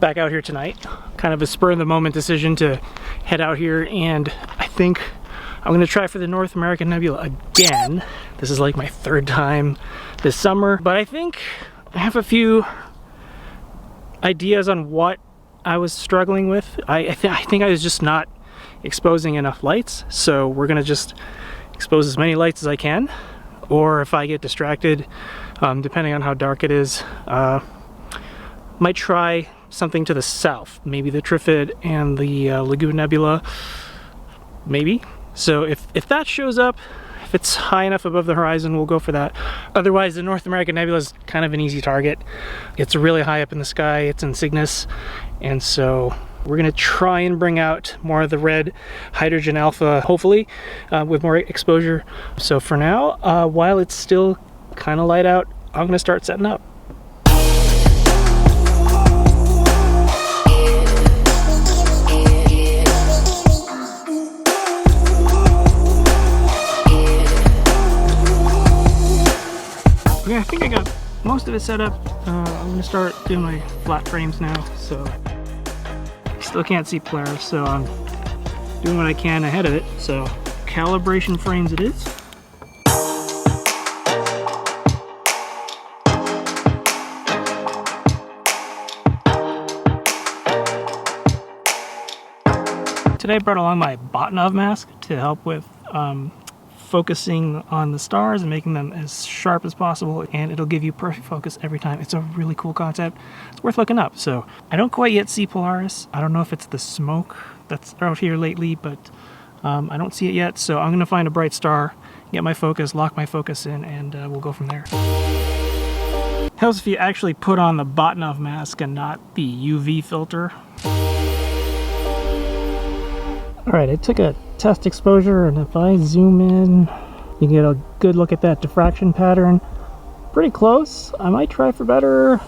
back out here tonight. Kind of a spur of the moment decision to head out here, and I think I'm gonna try for the North American Nebula again. This is like my third time this summer, but I think I have a few ideas on what I was struggling with. I think I was just not exposing enough lights, so we're gonna just expose as many lights as I can, or if I get distracted, depending on how dark it is, might try something to the south, maybe the Trifid and the Lagoon Nebula, maybe. So if that shows up, if it's high enough above the horizon, we'll go for that. Otherwise, the North American Nebula is kind of an easy target. It's really high up in the sky, it's in Cygnus, and so we're gonna try and bring out more of the red hydrogen alpha, hopefully, with more exposure. So for now, while it's still kind of light out, I'm gonna start setting up. Okay, I think I got most of it set up. I'm gonna start doing my flat frames now, so still can't see Polaris, so I'm doing what I can ahead of it. So calibration frames it is. Today I brought along my Botnov mask to help with focusing on the stars and making them as sharp as possible, and it'll give you perfect focus every time. It's a really cool concept. It's worth looking up. So I don't quite yet see Polaris. I don't know if it's the smoke that's out here lately, but I don't see it yet. So I'm gonna find a bright star, get my focus, lock my focus in, and we'll go from there. Helps if you actually put on the Botnov mask and not the UV filter. Alright, I took a test exposure, and if I zoom in, you get a good look at that diffraction pattern. Pretty close. I might try for better,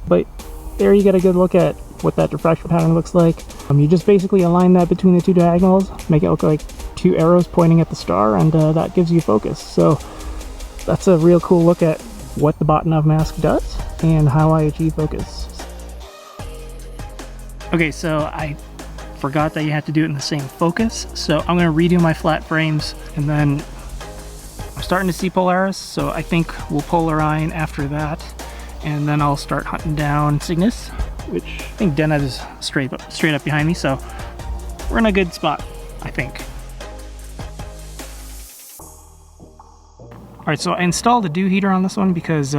but there you get a good look at what that diffraction pattern looks like. You just basically align that between the two diagonals, make it look like two arrows pointing at the star, and that gives you focus. So that's a real cool look at what the Botnov mask does and how I achieve focus. Okay, so I forgot that you have to do it in the same focus, so I'm going to redo my flat frames, and then I'm starting to see Polaris, so I think we'll polarize after that, and then I'll start hunting down Cygnus, which I think Deneb is straight up behind me, so we're in a good spot, I think. Alright, so I installed a dew heater on this one because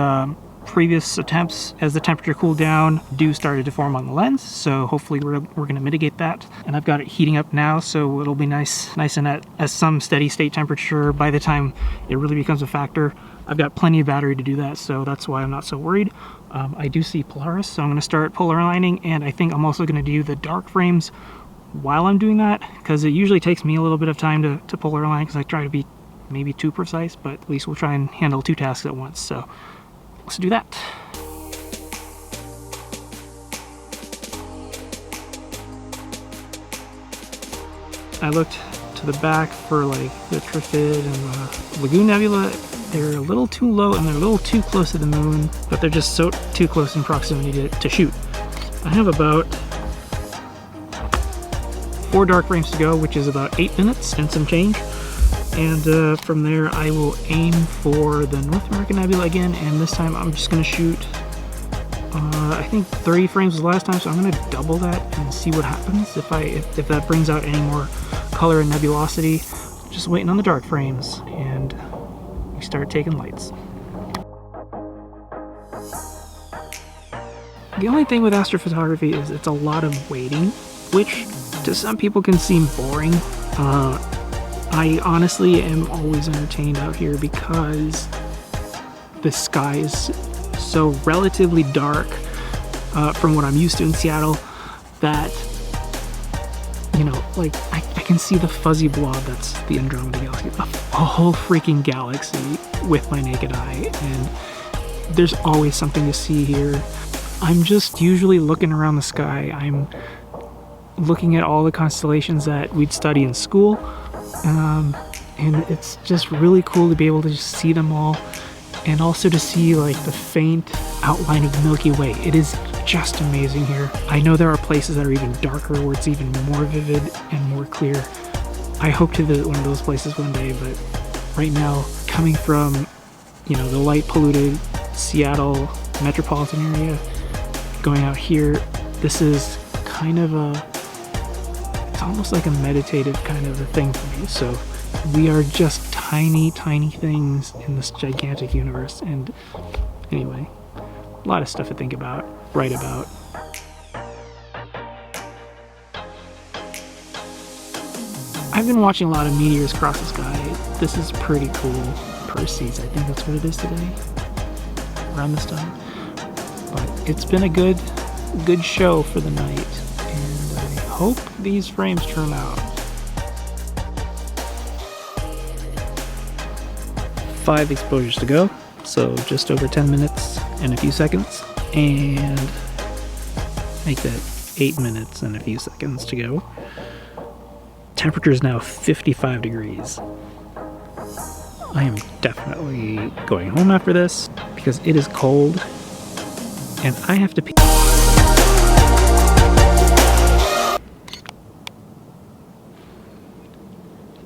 previous attempts, as the temperature cooled down, dew started to form on the lens, so hopefully we're going to mitigate that. And I've got it heating up now, so it'll be nice and at some steady state temperature by the time it really becomes a factor. I've got plenty of battery to do that, so that's why I'm not so worried. I do see Polaris, so I'm going to start polar aligning, and I think I'm also going to do the dark frames while I'm doing that, because it usually takes me a little bit of time to polar align, because I try to be maybe too precise, but at least we'll try and handle two tasks at once. So let's do that. I looked to the back for like the Trifid and the Lagoon Nebula. They're a little too low and they're a little too close to the moon, but they're just so too close in proximity to shoot. I have about 4 dark frames to go, which is about 8 minutes and some change. And from there I will aim for the North American Nebula again, and this time I'm just going to shoot, I think 30 frames was the last time, so I'm going to double that and see what happens if that brings out any more color and nebulosity. Just waiting on the dark frames, and we start taking lights. The only thing with astrophotography is it's a lot of waiting, which to some people can seem boring. I honestly am always entertained out here because the sky is so relatively dark from what I'm used to in Seattle that, you know, like I can see the fuzzy blob that's the Andromeda Galaxy, a whole freaking galaxy with my naked eye, and there's always something to see here. I'm just usually looking around the sky. I'm looking at all the constellations that we'd study in school. And it's just really cool to be able to just see them all, and also to see like the faint outline of the Milky Way. It is just amazing here. I know there are places that are even darker where it's even more vivid and more clear. I hope to visit one of those places one day, but right now, coming from, you know, the light polluted Seattle metropolitan area, going out here, this is kind of it's almost like a meditative kind of a thing for me. So we are just tiny, tiny things in this gigantic universe. And anyway, a lot of stuff to think about, write about. I've been watching a lot of meteors cross the sky. This is pretty cool. Perseus, I think that's what it is today, around this time. But it's been a good show for the night, and I hope these frames turn out. 5 exposures to go, so just over 10 minutes and a few seconds, and make that 8 minutes and a few seconds to go. Temperature is now 55 degrees. I am definitely going home after this because it is cold and I have to pee.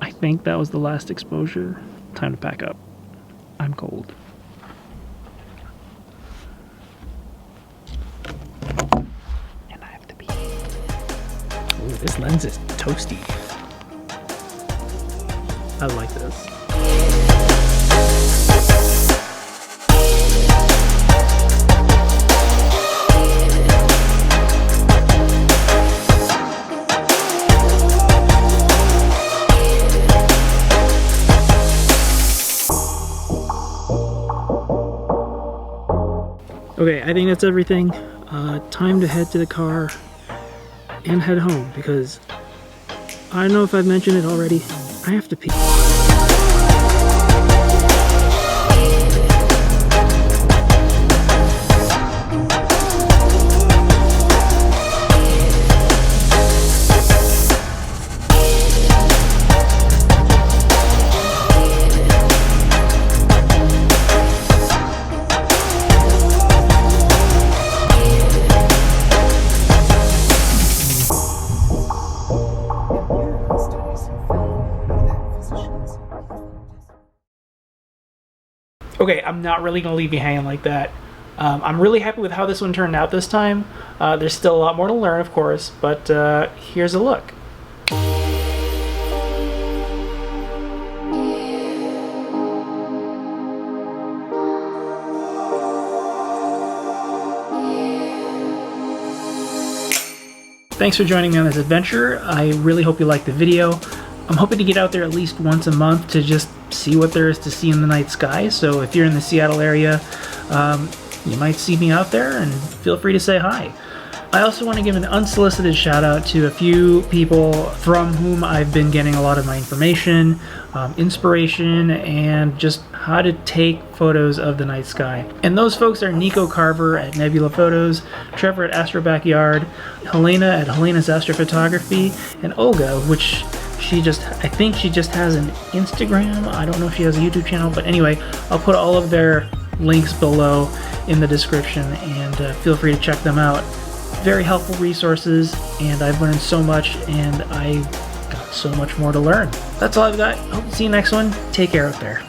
I think that was the last exposure. Time to pack up. I'm cold. And I have to pee. Ooh, this lens is toasty. I like this. Okay, I think that's everything. Time to head to the car and head home because I don't know if I've mentioned it already. I have to pee. Okay, I'm not really going to leave you hanging like that. I'm really happy with how this one turned out this time. There's still a lot more to learn, of course, but here's a look. Thanks for joining me on this adventure. I really hope you liked the video. I'm hoping to get out there at least once a month to just see what there is to see in the night sky. So if you're in the Seattle area, you might see me out there and feel free to say hi. I also want to give an unsolicited shout out to a few people from whom I've been getting a lot of my information, inspiration, and just how to take photos of the night sky. And those folks are Nico Carver at Nebula Photos, Trevor at Astro Backyard, Helena at Helena's Astrophotography, and Olga, which I think she just has an Instagram. I don't know if she has a YouTube channel, but anyway, I'll put all of their links below in the description, and feel free to check them out. Very helpful resources, and I've learned so much, and I've got so much more to learn. That's all I've got. Hope to see you next one. Take care out there.